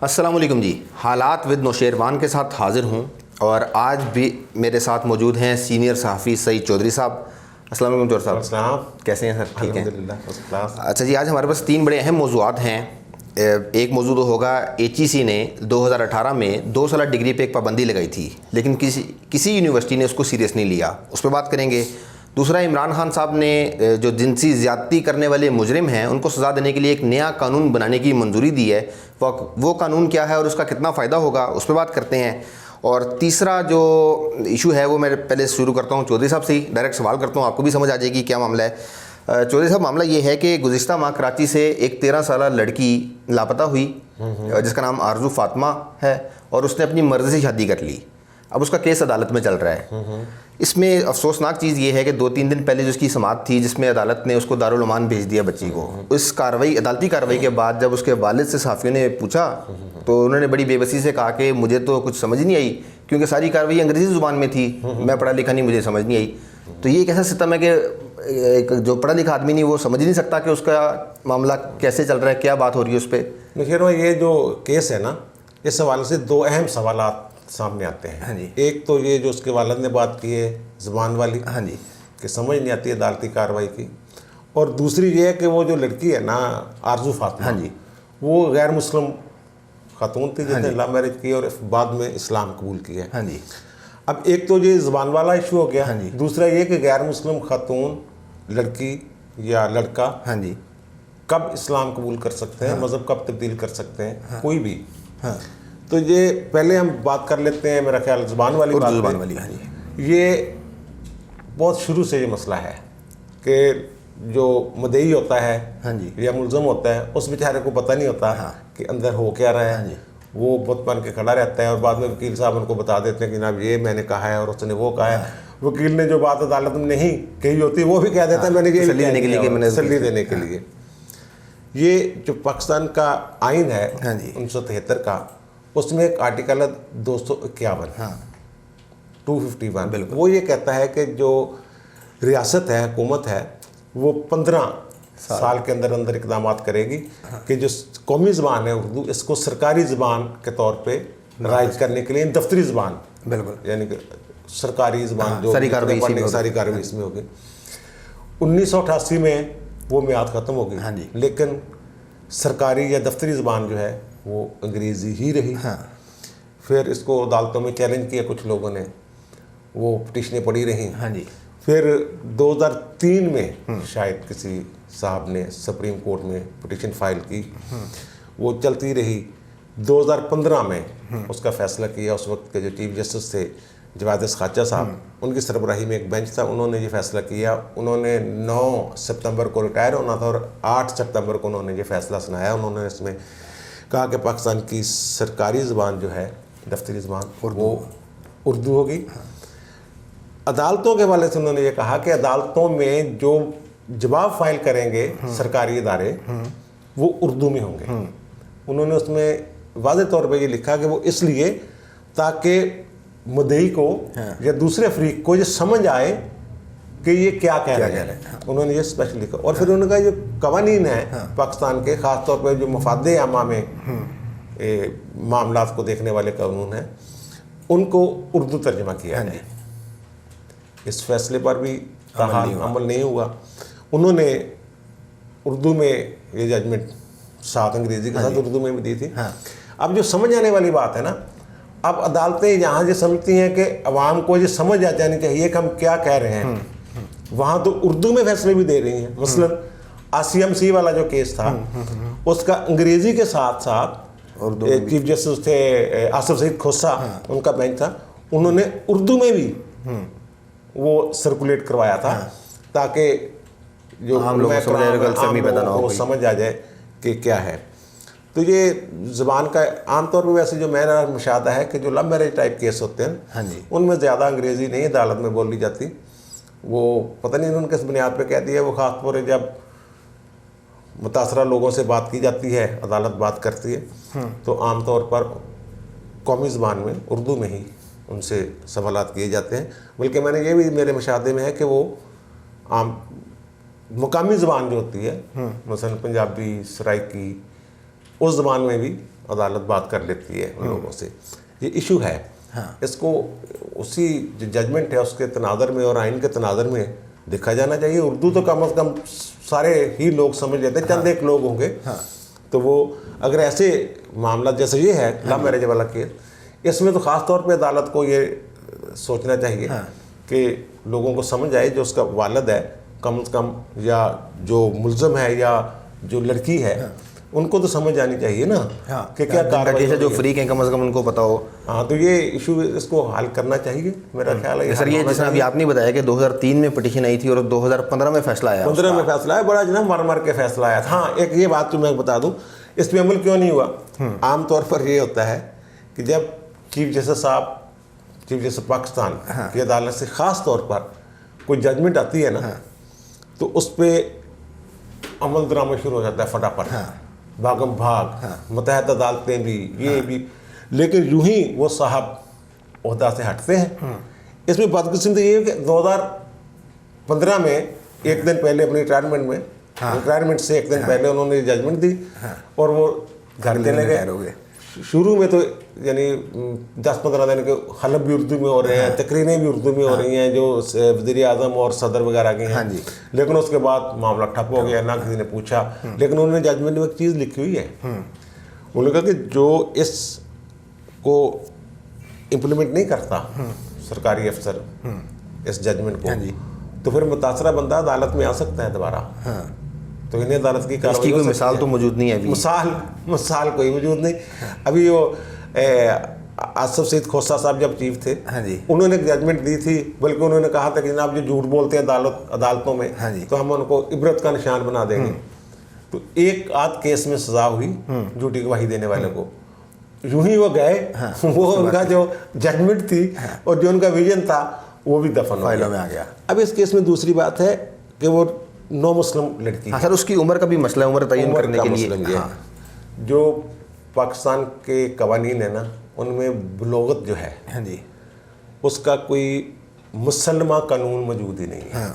अस्सलाम वालेकुम जी। हालात विद नौशेरवान के साथ हाज़िर हूँ और आज भी मेरे साथ मौजूद हैं सीनियर सहाफ़ी सईद चौधरी साहब। अस्सलाम वालेकुम चौधरी साहब, कैसे हैं सर? ठीक हैं। अच्छा जी, आज हमारे पास तीन बड़े अहम मौज़ूआत हैं। एक मौजूद होगा HEC ने 2018 में 2 साल डिग्री पे एक पाबंदी लगाई थी, लेकिन किसी यूनिवर्सिटी ने उसको सीरियस नहीं लिया, उस पर बात करेंगे। दूसरा, इमरान खान साहब ने जो जिनसी ज़्यादती करने वाले मुजरिम हैं उनको सज़ा देने के लिए एक नया कानून बनाने की मंजूरी दी है। वो कानून क्या है और उसका कितना फ़ायदा होगा, उस पर बात करते हैं। और तीसरा जो इशू है वो मैं पहले शुरू करता हूँ चौधरी साहब से ही, डायरेक्ट सवाल करता हूँ, आपको भी समझ आ जाएगी क्या मामला है। चौधरी साहब, मामला ये है कि गुज़िश्ता माह कराची से एक 13 साल लड़की लापता हुई जिसका नाम आरजू फातिमा है और उसने अपनी मर्ज़ी से शादी कर ली। अब उसका केस अदालत में चल रहा है। इसमें अफसोसनाक चीज़ ये है कि 2-3 दिन पहले जो उसकी समाअत थी जिसमें अदालत ने उसको दारुल अमान भेज दिया बच्ची को। इस अदालती कार्रवाई के बाद जब उसके वालिद से सहाफ़ियों ने पूछा तो उन्होंने बड़ी बेबसी से कहा कि मुझे तो कुछ समझ नहीं आई, क्योंकि सारी कार्रवाई अंग्रेज़ी ज़ुबान में थी, मैं पढ़ा लिखा नहीं, मुझे समझ नहीं आई। तो ये एक ऐसा सिस्टम है कि एक जो पढ़ा लिखा आदमी नहीं वो समझ नहीं सकता कि उसका मामला कैसे चल रहा है, क्या बात हो रही है उस पर। देखिए, ये जो केस है ना, इस हवाले से 2 अहम सवालात सामने आते हैं। हाँ जी। एक तो ये जो उसके वालिद ने बात की है ज़ुबान वाली, हाँ जी, कि समझ नहीं आती अदालती कार्रवाई की। और दूसरी ये है कि वो जो लड़की है ना, आरजू फातिमा, हाँ जी, वो गैर मुस्लिम खातून थी जिसने लव मैरिज की और बाद में इस्लाम कबूल किया है। हाँ जी। अब एक तो ये ज़ुबान वाला इशू हो गया। हाँ जी। दूसरा ये कि गैर मुस्लिम खातून, लड़की या लड़का हाँ जी। कब इस्लाम कबूल कर सकते हैं, मज़हब कब तब्दील कर सकते हैं, कोई भी। हाँ, तो ये पहले हम बात कर लेते हैं, मेरा ख्याल ज़ुबान वाली बात ज़ुबान वाली। हाँ जी। ये बहुत शुरू से ये मसला है कि जो मुद्दई होता है, हाँ जी, या मुल्ज़म होता है, उस बेचारे को पता नहीं होता कि अंदर हो क्या रहा है। हाँ जी। वो बुत बन के खड़ा रहता है और बाद में वकील साहब उनको बता देते हैं कि जनाब ये मैंने कहा है और उसने वो कहा है। वकील ने जो बात अदालत में नहीं कही होती वो भी कह देता है मैंने ये तसल्ली देने के लिए, तसल्ली देने के लिए। ये जो पाकिस्तान का आइन है 1973 का, उसमें एक आर्टिकल है 251, 251, वो ये कहता है कि जो रियासत है, हुकूमत है, वो 15 साल के अंदर अंदर इकदाम करेगी कि जो कौमी ज़बान है उर्दू, इसको सरकारी ज़बान के तौर पे राइज करने के लिए दफ्तरी ज़बान, बिल्कुल, यानी कि सरकारी ज़बान जो सारी कार्रवाई इसमें होगी। 1988 में वो मियाद ख़त्म हो गई। हाँ जी। लेकिन सरकारी या दफ्तरी ज़बान जो है वो अंग्रेज़ी ही रही। फिर इसको अदालतों में चैलेंज किया कुछ लोगों ने, वो पिटिशनें पड़ी रहीं। हाँ जी। फिर 2003 में शायद किसी साहब ने सुप्रीम कोर्ट में पिटिशन फाइल की, वो चलती रही। 2015 में उसका फ़ैसला किया। उस वक्त के जो चीफ जस्टिस थे जवाद खाचा साहब, उनकी सरबराही में एक बेंच था, उन्होंने ये फ़ैसला किया। उन्होंने 9 सितंबर को रिटायर होना था और 8 सितंबर को उन्होंने ये फ़ैसला सुनाया। उन्होंने इसमें कहा कि पाकिस्तान की सरकारी ज़बान जो है, दफ्तरी ज़बान, वो उर्दू होगी। अदालतों के हवाले से उन्होंने ये कहा कि अदालतों में जो जवाब फाइल करेंगे सरकारी इदारे, वो उर्दू में होंगे। उन्होंने उसमें वाज़ेह तौर पे ये लिखा कि वो इसलिए ताकि मुद्दई को या दूसरे फरीक को ये समझ आए कि ये क्या कह रहे हैं। उन्होंने ये स्पेशल लिखा। और फिर उन्होंने कहा जो कवानीन है पाकिस्तान के, ख़ास तौर पर जो मफादे आमा में मामलात को देखने वाले कानून हैं, उनको उर्दू तर्जमा किया है। इस फैसले पर भी अमल नहीं हुआ। उन्होंने उर्दू में ये जजमेंट साथ अंग्रेज़ी के साथ उर्दू में भी दी थी। अब जो समझ आने वाली बात है ना, अब अदालतें यहाँ ये समझती हैं कि अवाम को ये समझ आ जानी चाहिए कि हम क्या कह रहे हैं, वहाँ तो उर्दू में फैसले भी दे रही हैं। मसलन ICMC वाला जो केस था, उसका अंग्रेज़ी के साथ साथ चीफ जस्टिस थे आसिफ सईद खोसा, उनका बेंच था, उन्होंने उर्दू में भी वो सर्कुलेट करवाया था ताकि जो आम लोगों को समझ आ जाए कि क्या है। तो ये ज़बान का आमतौर पर वैसे जो मेरा मुशाहदा है कि जो लव मैरिज टाइप केस होते हैं, उनमें ज़्यादा अंग्रेज़ी नहीं अदालत में बोली जाती। वो पता नहीं उन्होंने किस बुनियाद पे कह दिया। वो ख़ास तौर पर जब मुतासरा लोगों से बात की जाती है, अदालत बात करती है, तो आमतौर पर कौमी ज़बान में, उर्दू में ही उनसे सवालात किए जाते हैं। बल्कि मैंने ये भी मेरे मुशाहदे में है कि वो आम मुकामी ज़बान जो होती है, मसलन पंजाबी, सराइकी, उस ज़बान में भी अदालत बात कर लेती है उन लोगों से, ये इशू है। इसको उसी जो जजमेंट है उसके तनादर में और आइन के तनादर में देखा जाना चाहिए। उर्दू तो कम अज़ कम सारे ही लोग समझ लेते हैं, चंद एक लोग होंगे। तो वो अगर ऐसे मामला जैसे ये है लव मैरिज वाला केस, इसमें तो ख़ास तौर पे अदालत को ये सोचना चाहिए कि लोगों को समझ आए जो उसका वालिद है कम से कम, या जो मुल्ज़म है या जो लड़की है, उनको तो समझ आनी चाहिए ना कि क्या कार्रवाई जो फ्रीक हैं कम से कम उनको पता हो। हाँ, तो ये इशू इसको हल करना चाहिए मेरा ख्याल है। सर ये जैसे अभी आपने बताया कि 2003 में पिटीशन आई थी और 2015 में फैसला आया। 15 में फैसला आया, बड़ा जना मार मार के फैसला आया था। हाँ, एक ये बात तो मैं बता दूं, इस पर अमल क्यों नहीं हुआ। आमतौर पर ये होता है कि जब चीफ जस्टिस पाकिस्तान की अदालत से ख़ास तौर पर कोई जजमेंट आती है ना, तो उस पर अमल दरामद शुरू हो जाता है फटाफट, भागम भाग, मुतहद अदालतें भी, ये भी। लेकिन यूं ही वो साहब ओहदा से हटते हैं। इसमें बदकिस्मती ये है कि 2015 में एक दिन पहले अपनी रिटायरमेंट से एक दिन पहले उन्होंने जजमेंट दी और वो घर चले गए। शुरू में तो यानी 10-15 दिन के हलफ भी उर्दू में हो रहे हैं, तकरीरें भी उर्दू में हो रही हैं जो वज़ीर आज़म और सदर वगैरह की हैं। लेकिन उसके बाद मामला ठप हो गया, ना किसी ने पूछा। लेकिन उन्होंने जजमेंट में एक चीज़ लिखी हुई है, उन्होंने कहा कि जो इसको इम्प्लीमेंट नहीं करता सरकारी अफसर इस जजमेंट को, तो फिर मुतासरा बंदा अदालत में आ सकता है दोबारा। तो इन्हें अदालत की कार्रवाई कोई मिसाल तो मौजूद नहीं है अभी। मिसाल कोई मौजूद नहीं। अभी वो आसफ सईद खोसा साहब जब चीफ थे, उन्होंने एक जजमेंट दी थी, बल्कि उन्होंने कहा था कि जनाब जो झूठ बोलते हैं अदालतों में, तो हम उनको इबरत का निशान बना देंगे। तो एक आध केस में सजा हुई झूठी गवाही देने वाले को, यूं ही वो गए, वो उनका जो जजमेंट थी और जो उनका विजन था वो भी दफन फाइलों में आ गया। अब इस केस में दूसरी बात है कि वो नो मुस्लिम लड़की। सर उसकी उम्र का भी मसला है, उम्र तयन करने के लिए। जो पाकिस्तान के कवानीन है ना, उनमें बुलोगत जो है उसका कोई मुसलमा कानून मौजूद ही नहीं है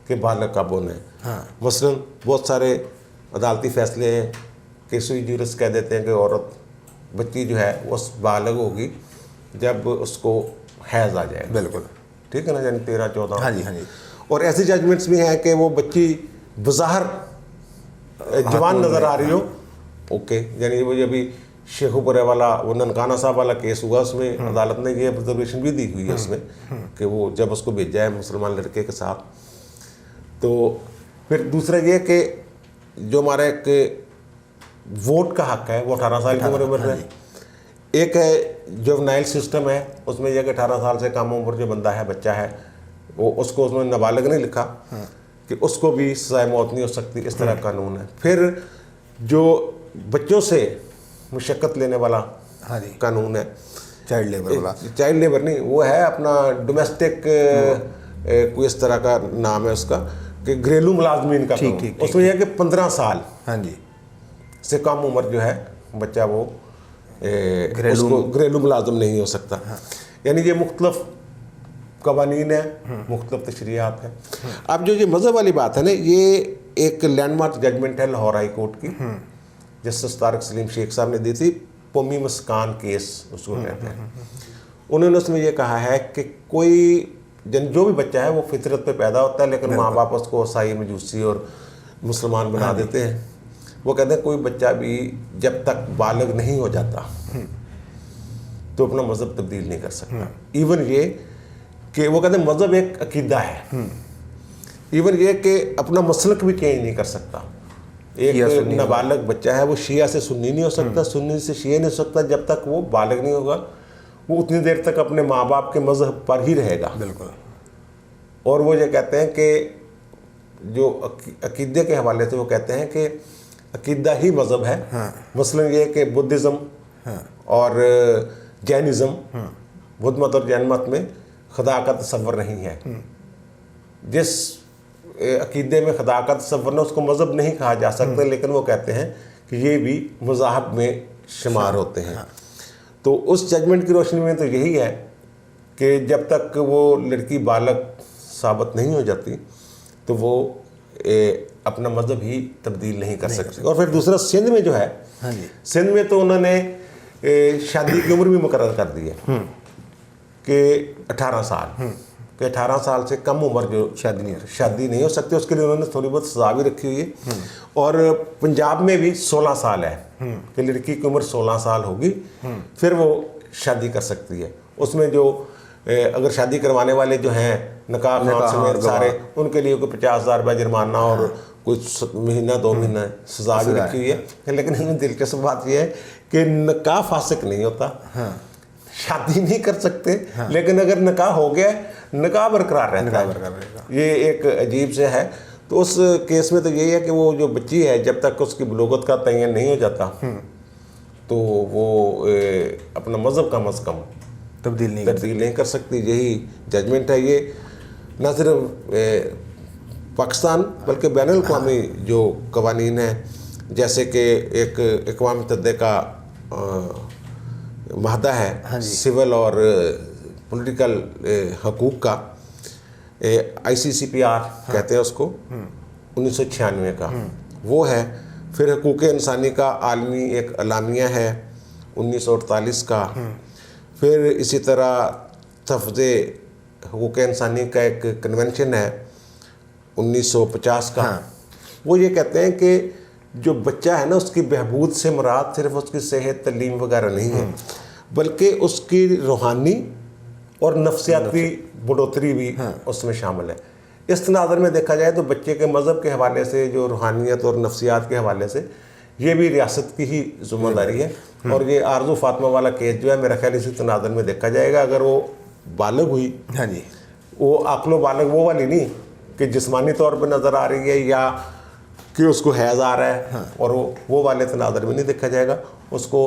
कि बालग कब होना है। मसलन बहुत सारे अदालती फैसले हैं कि सुई जुरिस कह देते हैं कि औरत बच्ची जो है वो बालग होगी जब उसको हैज़ आ जाए। बिल्कुल ठीक है ना, यानी 13-14। हाँ जी। और ऐसी जजमेंट्स भी हैं कि वो बच्ची बज़ाहिर जवान नज़र आ रही हो, ओके, यानी वो अभी शेखुपुरे वाला वो ननकाना साहब वाला केस हुआ, उसमें अदालत ने ये ऑब्जर्वेशन भी दी हुई है उसमें कि वो जब उसको भेजा है मुसलमान लड़के के साथ। तो फिर दूसरा ये कि जो हमारा एक वोट का हक है वो 18 साल की उम्र में है। एक है जुवेनाइल सिस्टम है, उसमें यह कि 18 साल से कम उम्र जो बंदा है, बच्चा है, वो उसको उसमें नाबालिग नहीं लिखा कि उसको भी सज़ाए मौत नहीं हो सकती, इस तरह कानून है। फिर जो बच्चों से मुशक्क़त लेने वाला कानून है, चाइल्ड लेबर वाला, चाइल्ड लेबर नहीं, वो है अपना डोमेस्टिक कोई इस तरह का नाम है उसका, कि घरेलू मुलाजमीन का कानून। उसमें यह है कि 15 साल से कम उम्र जो है बच्चा वो घरेलू मुलाजम नहीं हो सकता। यानी ये मुख्तलिफ कवानीन है, मुख्तलिफ तशरीआत है। अब जो ये मज़हब वाली बात है ना, ये एक लैंडमार्क जजमेंट है लाहौर हाई कोर्ट की, जस्टिस तारिक सलीम शेख साहब ने दी थी, पोमी मुस्कान केस उसको कहते हैं। उन्होंने उसमें ये कहा है कि कोई जो भी बच्चा है वो फितरत पे पैदा होता है, लेकिन माँ बाप उसको ईसाई मजूसी और मुसलमान बना देते हैं। वो कहते हैं कोई बच्चा भी जब तक बालिग नहीं हो जाता तो अपना मज़हब तब्दील नहीं कर सकता। इवन ये कि वो कहते हैं मज़हब एक अकीदा है, इवन ये कि अपना मसलक भी चेंज नहीं कर सकता। एक नाबालिग बच्चा है वो शिया से सुन्नी नहीं हो सकता, सुन्नी से शिया नहीं हो सकता, जब तक वो बालिग नहीं होगा वो उतनी देर तक अपने माँ बाप के मज़हब पर ही रहेगा। बिल्कुल। और वो ये कहते हैं कि जो अकीदे के हवाले से वो कहते हैं कि अकीदा ही मज़हब है। मसलन ये कि बुद्धिज़्म और जैनिज़्म, बुद्ध मत और जैन मत में खुदा का तसव्वुर नहीं है। जिस अकीदे में खुदा का तसव्वुर ना, उसको मज़हब नहीं कहा जा सकता, लेकिन वो कहते हैं कि ये भी मज़ाहब में शुमार होते हैं। तो उस जजमेंट की रोशनी में तो यही है कि जब तक वो लड़की बालग साबित नहीं हो जाती तो वो अपना मजहब ही तब्दील नहीं कर सकते। और फिर दूसरा सिंध में जो है, हाँ जी, सिंध में तो उन्होंने शादी की उम्र भी मुकर्रर कर दी है कि 18 साल, कि 18 साल से कम उम्र जो शादी नहीं हो सकती, उसके लिए उन्होंने थोड़ी बहुत सजा भी रखी हुई है। और पंजाब में भी 16 साल है कि लड़की की उम्र 16 साल होगी फिर वो शादी कर सकती है। उसमें जो अगर शादी करवाने वाले जो हैं निकाह समेत सारे, उनके लिए कोई 50,000 रुपये जुर्माना और कुछ महीना 2 महीना सजा भी रखी हुई है। लेकिन इसमें दिलचस्प बात यह है कि निकाह फासिक नहीं होता, शादी नहीं कर सकते, लेकिन अगर निकाह हो गया निकाह बरकरार रहता है। ये एक अजीब से है। तो उस केस में तो यही है कि वो जो बच्ची है जब तक उसकी बलूगत का तयन नहीं हो जाता तो वो अपना मज़हब कम अज़ कम तब्दील नहीं कर सकती। यही जजमेंट है। ये न सिर्फ पाकिस्तान बल्कि बैनुल अक़वामी जो कवानीन हैं, जैसे कि एक अक़वाम मुत्तहिदा का माहदा है सिविल और पॉलिटिकल हकूक़ का, ICCPR कहते हैं उसको, 1996 का वो है। फिर हकूक़ इंसानी का आलमी एक अलामिया है 1948 का। फिर इसी तरह तफ़्ज़े हकूक़ इंसानी का एक कन्वेंशन है 1950 का। वो ये कहते हैं कि जो बच्चा है ना उसकी बहबूद से मुराद सिर्फ उसकी सेहत तलीम वगैरह नहीं है, बल्कि उसकी रूहानी और नफ्सियाती बढ़ोतरी भी उसमें शामिल है। इस तनाज़र में देखा जाए तो बच्चे के मज़हब के हवाले से जो रूहानियत और नफ्सियात के हवाले से ये भी रियासत की ही ज़िम्मेदारी है। और ये आरज़ू फातिमा वाला केस जो है मेरा ख्याल इसी तनाज़र में देखा जाएगा। अगर वो बालग हुई, हाँ जी, वो अक्लो बालग वो वाली नहीं कि जिस्मानी तौर पर नज़र आ रही है या कि उसको हैज़ आ रहा है, और वो वाले तनाज़र में नहीं देखा जाएगा। उसको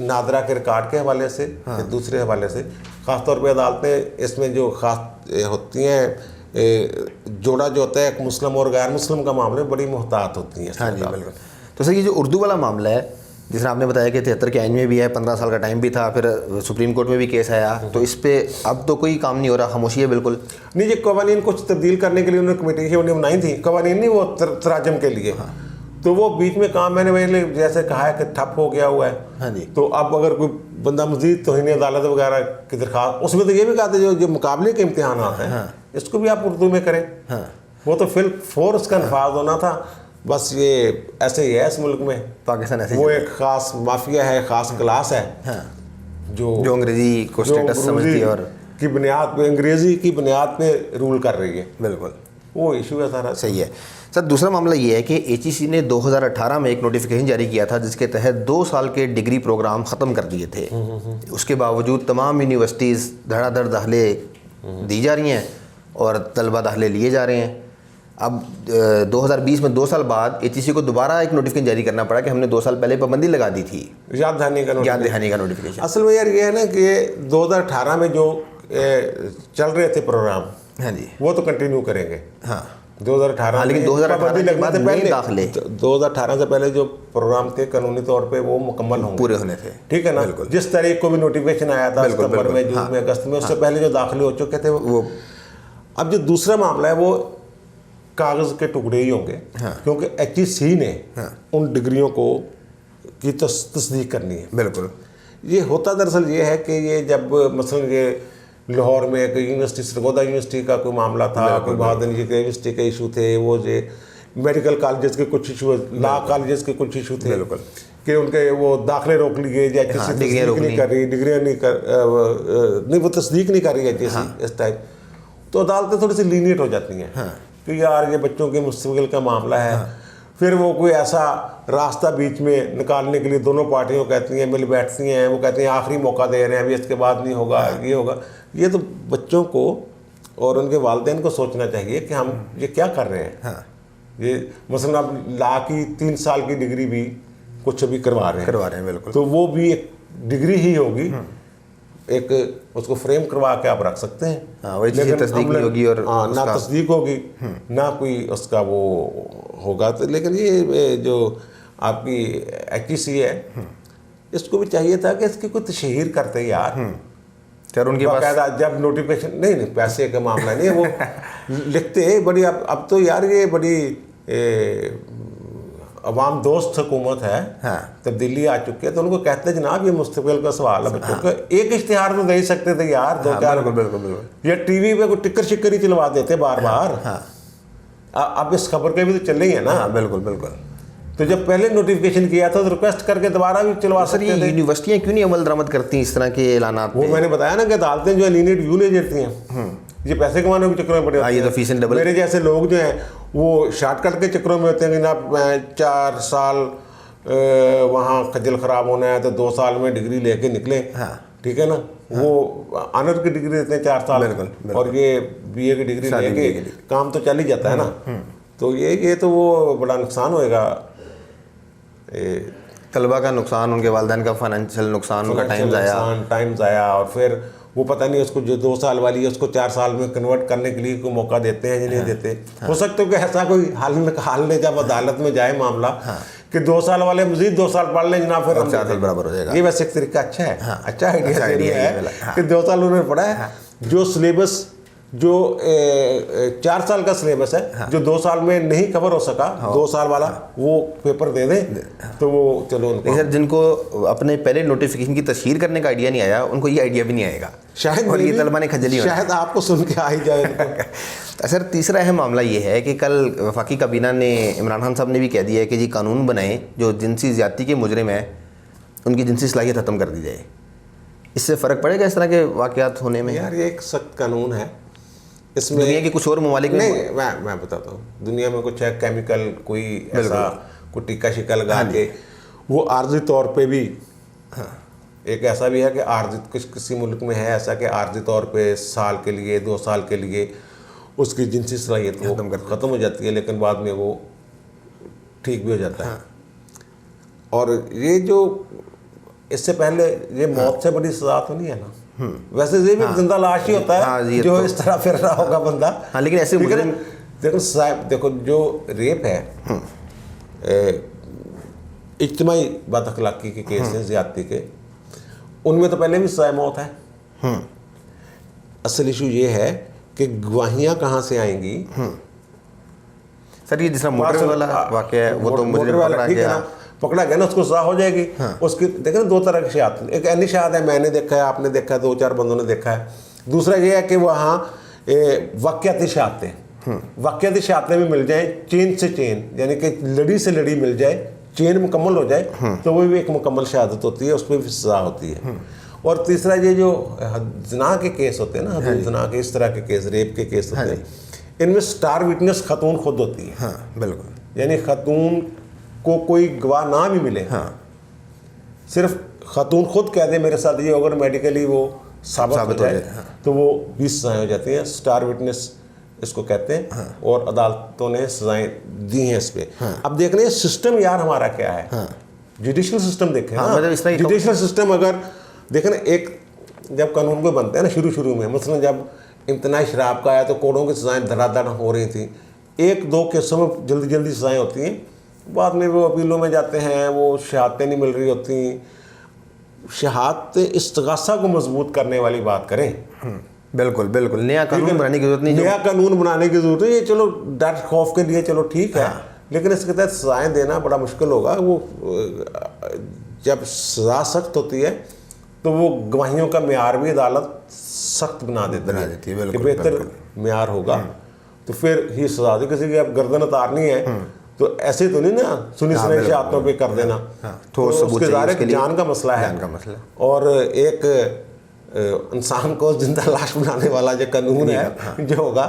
नादरा के रिकॉर्ड के हवाले से या दूसरे हवाले से, ख़ास तौर पे अदालतें इसमें जो ख़ास होती हैं, जोड़ा जो होता है एक मुस्लिम और गैर मुस्लिम का मामले बड़ी मुहतात होती हैं। हाँ जी बिल्कुल। तो सर ये जो उर्दू वाला मामला है, जिसने आपने बताया कि 73 के आइन में भी है, 15 साल का टाइम भी था, फिर सुप्रीम कोर्ट में भी केस आया, तो इस पर अब तो कोई काम नहीं हो रहा, खामोशी है बिल्कुल। नहीं, ये कवानीन कुछ तब्दील करने के लिए उन्होंने कमेटी उन्हें बनाई थी, कवानीन नहीं वो तराजम के लिए। तो वो बीच में काम मैंने जैसे कहा है कि ठप हो गया हुआ है। हाँ जी। तो अब अगर कोई बंदा मजीद तौहीन अदालत वगैरह की दरख्वास्त, उसमें तो ये भी कहा था जो मुकाबले के इम्तिहान आते हैं इसको भी आप उर्दू में करें। वो तो फिल फोर उसका नफाज होना था। बस ये ऐसे ही है इस मुल्क में, पाकिस्तान ऐसे वो एक ख़ास माफिया है, ख़ास क्लास है जो अंग्रेजी को स्टेटस समझती है और की बुनियाद पे, अंग्रेज़ी की बुनियाद पे रूल कर रही है। बिल्कुल वो इशू है सारा। सही है सर। दूसरा मामला ये है कि HEC ने 2018 में एक नोटिफिकेशन जारी किया था जिसके तहत 2 साल के डिग्री प्रोग्राम ख़त्म कर दिए थे। उसके बावजूद तमाम यूनिवर्सिटीज़ धड़ाधड़ दाखिले दी जा रही हैं और तलबा दाखिले लिए जा रहे हैं। अब 2020 में 2 साल बाद HEC को दोबारा एक नोटिफिकेशन जारी करना पड़ा कि हमने 2 साल पहले पाबंदी लगा दी थी, याद दहानी का नोटिफिकेशन। असल में यार ये है ना कि 2018 में जो चल रहे थे प्रोग्राम, हाँ जी, वो तो कंटिन्यू करेंगे। हाँ 2018, लेकिन 2018 के बाद पहले दाखिले 2018 से पहले जो प्रोग्राम थे कानूनी तौर पे वो मुकम्मल होंगे, पूरे होने थे। ठीक है ना। जिस तारीख को भी नोटिफिकेशन आया था सितंबर में, जून में, अगस्त में, उससे पहले जो दाखिले हो चुके थे वो। अब जो दूसरा मामला है वो कागज़ के टुकड़े ही होंगे, क्योंकि HEC ने उन डिग्रियों को की तस्दीक करनी है। बिल्कुल। ये होता दरअसल ये है कि ये जब मसलन ये लाहौर में एक यूनिवर्सिटी, सरगोदा यूनिवर्सिटी का कोई मामला था, कोई बहादुर यूनिवर्सिटी के इशू थे, वो ये मेडिकल कॉलेजेस के कुछ इशू, लॉ कॉलेजेस के कुछ इशू थे कि उनके वो दाखिले रोक लिए, या HEC तस्दीक नहीं कर रही, डिग्रियाँ नहीं वो तस्दीक नहीं कर रही है HEC इस टाइप। तो अदालतें थोड़ी सी लीनियट हो जाती हैं कि यार ये बच्चों के मुस्तक़बिल का मामला है। फिर वो कोई ऐसा रास्ता बीच में निकालने के लिए दोनों पार्टियों कहती हैं, मिल बैठती हैं, वो कहती हैं आखिरी मौका दे रहे हैं, अभी इसके बाद नहीं होगा, ये होगा। ये तो बच्चों को और उनके वालिदैन को सोचना चाहिए कि हम ये क्या कर रहे हैं। ये मसलन अब लॉ की 3 साल की डिग्री भी कुछ अभी करवा रहे हैं बिल्कुल। तो वो भी एक डिग्री ही होगी, एक उसको फ्रेम करवा के आप रख सकते हैं। लेकिन तस्दीक नहीं होगी और ना तस्दीक होगी ना कोई उसका वो होगा। तो लेकिन ये जो आपकी HEC है इसको भी चाहिए था कि इसकी कोई तशहीर करते यार। सर उनके पास जब नोटिफिकेशन नहीं पैसे का मामला नहीं है, वो लिखते बड़ी अब तो यार ये बड़ी अवाम दोस्त हुकूमत है, तब्दीली आ चुकी है, तो उनको कहते हैं जनाब ये मुस्तकबिल का सवाल है बच्चों का, एक इश्तिहार तो दे ही सकते थे यार, 2-4 बिल्कुल या टीवी पे कोई टिक्कर शिक्कर ही चलवा देते बार बार। अब इस खबर के भी तो चल रही है ना। बिल्कुल। तो जब पहले नोटिफिकेशन किया था तो रिक्वेस्ट करके दोबारा भी चलवा सकते थे। यूनिवर्सिटियाँ क्यों नहीं अमल दरामद करती इस तरह के ऐलानात? वो मैंने बताया ना कि अदालतें जो है लीनियंट व्यू ले जाती हैं, ये पैसे कमाने के चक्कर में पड़े होते हैं। ये तो फीसें डबल। मेरे जैसे लोग जो हैं वो शॉर्टकट के चक्करों में होते हैं कि जनाब 4 साल वहाँ खज्जल ख़राब होना है तो 2 साल में डिग्री लेके निकले, ठीक है ना। वो ऑनर की डिग्री देते हैं 4 साल, और ये BA की डिग्री लेके काम तो चल ही जाता है ना। तो ये तो वो बड़ा नुकसान होएगा, तलबा का नुकसान, उनके वालिदैन का फाइनेंशियल नुकसान, उनका टाइम ज़ाया, और फिर वो पता नहीं उसको जो 2 साल वाली है उसको 4 साल में कन्वर्ट करने के लिए कोई मौका देते हैं या नहीं देते। हो सकता है कि ऐसा कोई हाल में जब अदालत में जाए मामला कि 2 साल वाले मजीद 2 साल पढ़ लें जनाब, फिर 4 साल बराबर हो जाएगा। ये वैसे एक तरीका अच्छा है, अच्छा आइडिया है कि 2 साल उन्होंने पढ़ा है, जो सिलेबस जो 4 साल का सिलेबस है जो 2 साल में नहीं कवर हो सका, 2 साल वाला वो पेपर दे दें, तो वो चलो। सर जिनको अपने पहले नोटिफिकेशन की तशहीर करने का आइडिया नहीं आया, उनको ये आइडिया भी नहीं आएगा शायद, और ये तलबा ने खजली शायद आपको सुन के आ ही जाए। सर तीसरा अहम मामला ये है कि कल वफाकी काबीना ने, इमरान खान साहब ने भी कह दिया है कि जी कानून बनाएं जो जिनसी ज़्यादती के मुजरिम है उनकी जिनसी सलाहियत ख़त्म कर दी जाए। इससे फ़र्क पड़ेगा इस तरह के वाक़यात होने में? यार ये एक सख्त कानून है, इसमें दुनिया के कुछ और ममालिक नहीं, मैं बताता हूँ, दुनिया में कुछ है केमिकल कोई ऐसा कोई टीका शिक्का लगा के वो आर्जी तौर पे भी, एक ऐसा भी है कि आर्जी किसी मुल्क में है ऐसा कि आर्जी तौर पे साल के लिए 2 साल के लिए उसकी जिनसी सलाहियत ख़त्म हो जाती है, लेकिन बाद में वो ठीक भी हो जाता है। और ये जो इससे पहले ये मौत से बड़ी सजा तो नहीं है ना, वैसे ये भी जिंदा लाश ही होता है जो तो इस तरह फिर रहा होगा बंदा। लेकिन ऐसे देखो साहब, देखो जो रेप है इज्तिमाई बद अखलाकी के केस हैं, ज़्यादती के, उनमें तो पहले भी सज़ा मौत है। असल इशू ये है कि गवाहियाँ कहाँ से आएंगी। सर ये जिस तरह मोटर वाला वाक़या है वो तो मुझे पकड़ा गया ना, उसको सजा हो जाएगी। उसकी देखें ना 2 तरह की शहादत, एक ऐनी शहादत है, मैंने देखा है, आपने देखा है, 2-4 बंदों ने देखा है। दूसरा ये है कि वहाँ वाक़याती शहादतें, वाक़याती शहादतें भी मिल जाए, चेन से चेन, यानी कि लड़ी से लड़ी मिल जाए, चेन मुकम्मल हो जाए, तो वो भी एक मुकम्मल शहादत होती है, उसमें भी सजा होती है। और तीसरा ये जो ज़िना के केस होते हैं ना, हदूद ज़िना के, इस तरह के केस, रेप के केस होते हैं, इनमें स्टार विटनेस खतून खुद होती है। बिल्कुल, यानी खतून को कोई गवाह ना भी मिले, सिर्फ खतून खुद कह दे मेरे साथ ये अगर मेडिकली वो साबित हो जाए, तो वो 20 सजाएँ हो जाती हैं। स्टार विटनेस इसको कहते हैं, और अदालतों ने सजाएं दी हैं इस पर। अब देख रहे हैं सिस्टम यार हमारा क्या है, जुडिशल सिस्टम देखें ना, जुडिशल सिस्टम अगर देखें ना, एक जब कानून को बनते हैं ना शुरू में, मसलन जब इम्तनाई शराब का आया तो कोड़ों की सजाएं धड़ाधड़ हो रही थी, 1-2 केसों में जल्दी सजाएं होती हैं, बाद में वो अपीलों में जाते हैं, वो शहादतें नहीं मिल रही होती। शहादत इस्तिगासा को मजबूत करने वाली बात करें। बिल्कुल नया कानून बनाने की जरूरत नहीं, नया कानून बनाने की जरूरत है। ये चलो डर खौफ के लिए चलो ठीक है, लेकिन इसके तहत सजाएं देना बड़ा मुश्किल होगा। वो जब सजा सख्त होती है तो वो गवाहियों का मेयार भी अदालत सख्त बना देती है कि बेहतर मेयार होगा, तो फिर ही सजा दे। किसी की अब गर्दन उतारनी है तो ऐसे तो नहीं ना सुनी सुनाई शहादतों पे कर देना, तो उसके ज़ाहिर जान का मसला है। और एक इंसान को जिंदा लाश बनाने वाला जो कानून है जो होगा,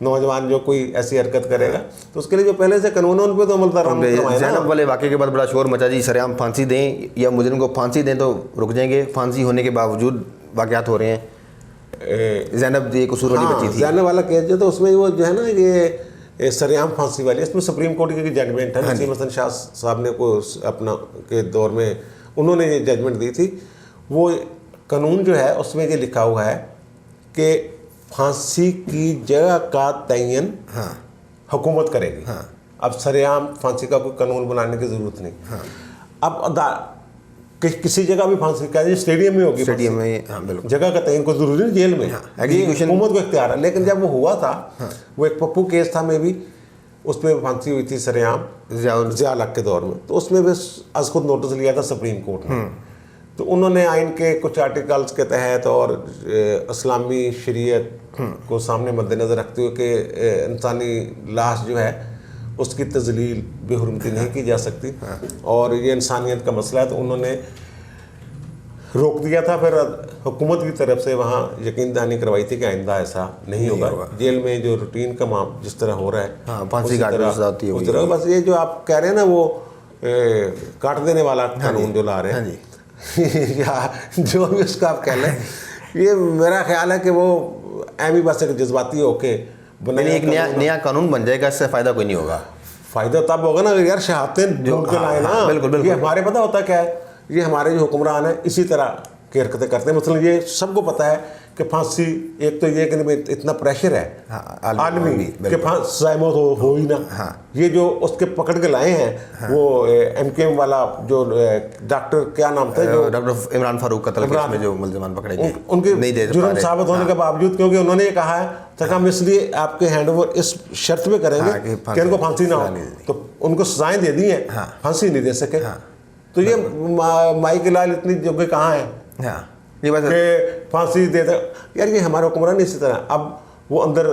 नौजवान जो कोई ऐसी हरकत करेगा तो उसके लिए जो पहले से कानून है उन पर तो अमल करवाएं। ज़ैनब वाले वाक़े के बाद बड़ा शोर मचा जी, सरेआम फांसी दें या मुजरिम को फांसी दें तो रुक जाएंगे, फांसी होने के बावजूद वाक़यात हो रहे हैं। ज़ैनब ये कसूर वाली बच्ची थी, ज़ैनब वाला केस जो, तो उसमें वो जो है ना ये सरेआम फांसी वाली, इसमें सुप्रीम कोर्ट की जजमेंट है। नसीम हसन शाह साहब ने को अपना के दौर में उन्होंने ये जजमेंट दी थी। वो कानून जो है उसमें ये लिखा हुआ है कि फांसी की जगह का तयन हुकूमत करेगी। अब सरेआम फांसी का कोई कानून बनाने की ज़रूरत नहीं। अब किसी जगह भी फांसी का स्टेडियम में होगी, स्टेडियम में, बिल्कुल, जगह का तयन को जरूरी नहीं, जेल में, एग्जीक्यूशन हुकूमत को इख्तियार है। लेकिन जब वो हुआ था, वो एक पप्पू केस था में भी, उसमें फांसी हुई थी सरेआम ज़िया हक के दौर में, तो उसमें भी आज खुद नोटिस लिया था सुप्रीम कोर्ट ने। तो उन्होंने आइन के कुछ आर्टिकल्स के तहत और इस्लामी शरीयत को सामने मद्देनज़र रखते हुए कि इंसानी लाश जो है उसकी तजलील बेहुरमती नहीं की जा सकती और ये इंसानियत का मसला है, तो उन्होंने रोक दिया था। फिर हुकूमत की तरफ से वहाँ यकीन दहानी करवाई थी कि आइंदा ऐसा नहीं होगा। जेल में जो रूटीन का माम जिस तरह हो रहा है, फांसी उस तरह बस ये जो आप कह रहे हैं ना, वो काट देने वाला कानून जो ला रहे हैं या जो भी उसका आप कह लें, ये मेरा ख्याल है कि वो एमी बस एक जज्बाती होके बने एक नया कानून बन जाएगा, इससे फ़ायदा कोई नहीं होगा। फ़ायदा तब होगा ना यार शहादतें ढूंढ के लाए ना। बिल्कुल। ये हमारे पता होता क्या है, ये हमारे जो हुक्मरान हैं इसी तरह की हरकतें करते हैं। मतलब ये सबको पता है कि फांसी, एक तो ये कि इतना प्रेशर है आलमी कि फांसी मौत हो ही ना। ये जो उसके पकड़ के लाए हैं वो MKM वाला जो डॉक्टर क्या नाम था, जो डॉक्टर इमरान फारूक कत्ल केस में जो मुल्ज़िमान पकड़े गए, उनके जुर्म साबित होने के बावजूद, क्योंकि उन्होंने ये कहा है कि हम इसलिए आपके हैंडओवर इस शर्त पे करेंगे कि इनको फांसी ना हो, तो उनको सजाएं दे दी हैं, फांसी नहीं दे सके। तो ये माई के लाल इतनी जगह कहाँ है ये बात कि फांसी देता यार। ये हमारे हुक्मरान इसी तरह, अब वो अंदर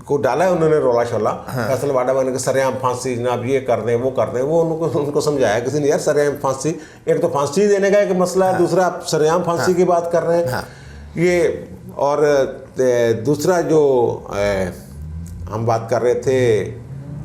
को डाला है उन्होंने रोला शोला, फैसल वाडा बने के सरेआम फांसी जनाब ये कर दें वो कर दें। वो उनको समझाया किसी ने, यार सरेआम फांसी, एक तो फांसी देने का एक मसला है, दूसरा आप सरेआम फांसी की बात कर रहे हैं ये। और दूसरा जो हम बात कर रहे थे,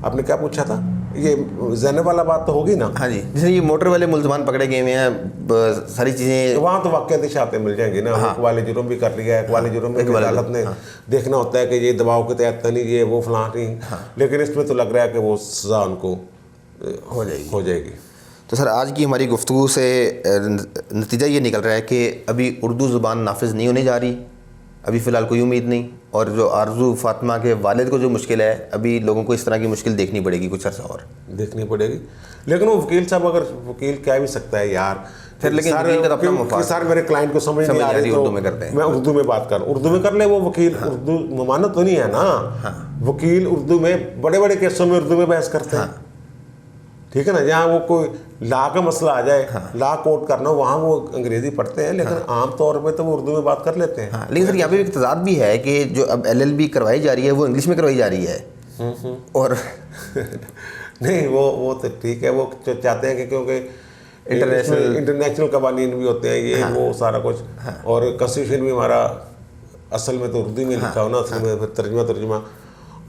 आपने क्या पूछा था, ये जैनब वाला बात तो होगी ना। हाँ जी, जैसे ये मोटर वाले मुल्ज़मान पकड़े गए हुए हैं, सारी चीज़ें तो वहाँ तो वाक़याती शहादतें मिल जाएंगी ना। वाले जुर्म भी कर लिया है, वाले जुर्म में अदालत ने देखना होता है कि ये दबाव के तहत नहीं, ये वो फलां नहीं, लेकिन इसमें तो लग रहा है कि वो सज़ा उनको हो जाएगी। तो सर आज की हमारी गुफ्तगू से नतीजा ये निकल रहा है कि अभी उर्दू ज़ुबान नाफिज नहीं होने जा रही, अभी फ़िलहाल कोई उम्मीद नहीं। और जो आरजू फातिमा के वालिद को जो मुश्किल है, अभी लोगों को इस तरह की मुश्किल देखनी पड़ेगी, कुछ अर्सा और देखनी पड़ेगी। लेकिन वो वकील साहब, अगर वकील कह भी सकता है यार, फिर लेकिन सारे मेरे क्लाइंट को समझ नहीं आ रही, तो उर्दू में करते हैं, मैं उर्दू में बात करूँ, उर्दू में कर ले वो वकील। उर्दू ममानत तो नहीं है ना। वकील उर्दू में बड़े बड़े केसों में उर्दू में बहस करते हैं, ठीक है ना। जहाँ वो कोई ला का मसला आ जाए, ला कोट करना, वहाँ वो अंग्रेज़ी पढ़ते हैं, लेकिन आम तौर पे तो वो उर्दू में बात कर लेते हैं। लेकिन सर यहाँ पे एक तजाद भी है कि जो अब LLB करवाई जा रही है वो इंग्लिश में करवाई जा रही है और नहीं वो तो ठीक है, वो चाहते हैं कि क्योंकि इंटरनेशनल कवानीन भी होते हैं ये वो सारा कुछ, और कॉन्स्टिट्यूशन भी हमारा असल में तो उर्दू में लिखा हो ना, असल में फिर तर्जुमा।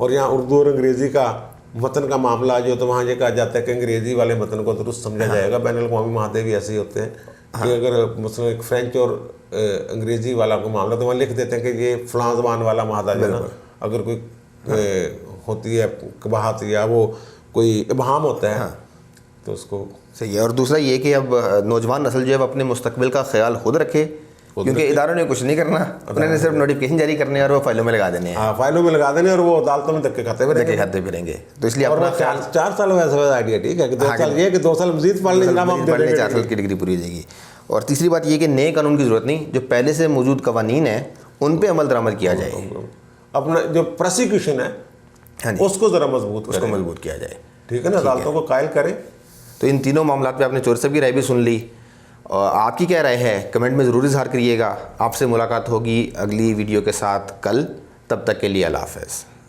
और यहाँ उर्दू और अंग्रेज़ी का मतन का मामला जो, तो वहाँ ये कहा जाता है कि अंग्रेज़ी वाले मतन को दुरुस्त समझा जाएगा। बैनुल अक़वामी माहदे भी ऐसे ही होते हैं कि अगर मसलन एक फ्रेंच और अंग्रेज़ी वाला को मामला, तो वहाँ लिख देते हैं कि ये फ़लाँ ज़बान वाला माहदा जो ना, अगर कोई होती है कबाहत या वो कोई इबहाम होता है तो उसको सही है। और दूसरा ये कि अब नौजवान नस्ल जो है अपने मुस्तकबिल का ख्याल खुद रखे, क्योंकि इदारों ने कुछ नहीं करना, उन्होंने सिर्फ नोटिफिकेशन जारी करने और वो फाइलों में लगा देने हैं। हाँ, फाइलों में लगा देने और वो अदालतों में धक्के खाते फिरेंगे। तो इसलिए अपना 4 साल वैसा आइडिया ठीक है कि 2 साल ये कि 2 साल मजीद पढ़ लेना, 4 साल की डिग्री पूरी हो जाएगी। और तीसरी बात ये कि नए कानून की ज़रूरत नहीं, जो पहले से मौजूद कवानीन है उन पर अमल दरामद किया जाए। अपना जो प्रोसिक्यूशन है उसको ज़रा मजबूत किया जाए, ठीक है ना, अदालतों को कायल करें। तो इन तीनों मामलों पे आपने चौधरी साहब की राय भी सुन ली, और आपकी क्या राय है कमेंट में ज़रूर इज़हार करिएगा। आपसे मुलाकात होगी अगली वीडियो के साथ कल, तब तक के लिए अल्लाह हाफ़िज़।